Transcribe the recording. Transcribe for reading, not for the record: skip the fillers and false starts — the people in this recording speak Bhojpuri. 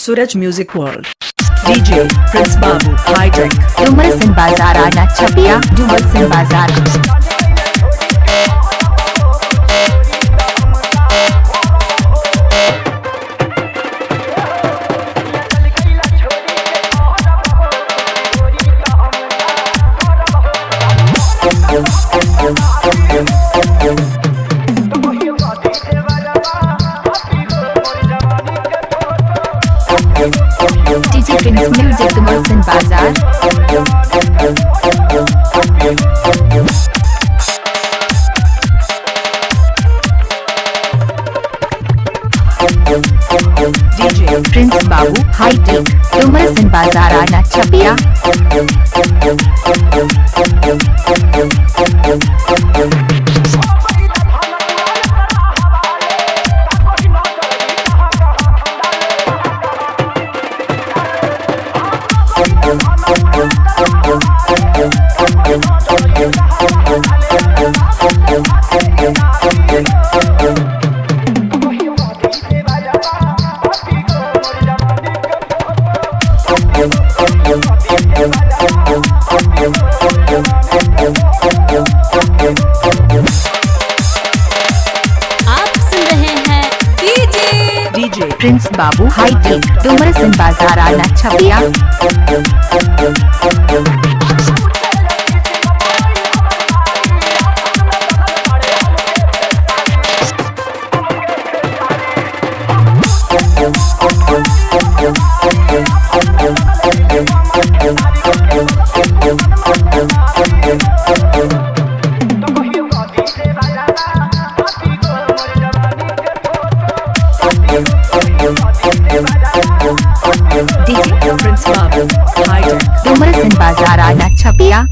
Suraj Music World. DJ Prince Babu, High Tech. डुमर सिंह बाजार आना छपिया, डुमर सिंह बाजार। डीजे प्रिंस म्यूजिक डुमर सिंह बाजार। DJ प्रिंस बाबू, हाई टेक, डुमर सिंह बाजार आना छपिया। आप सुन रहे हैं DJ प्रिंस बाबू, हाई टेक, डुमर सिंह बाजार आना छपिया। DJ Prince Babu, High Tech. डुमर सिंह बाजार आना छपिया।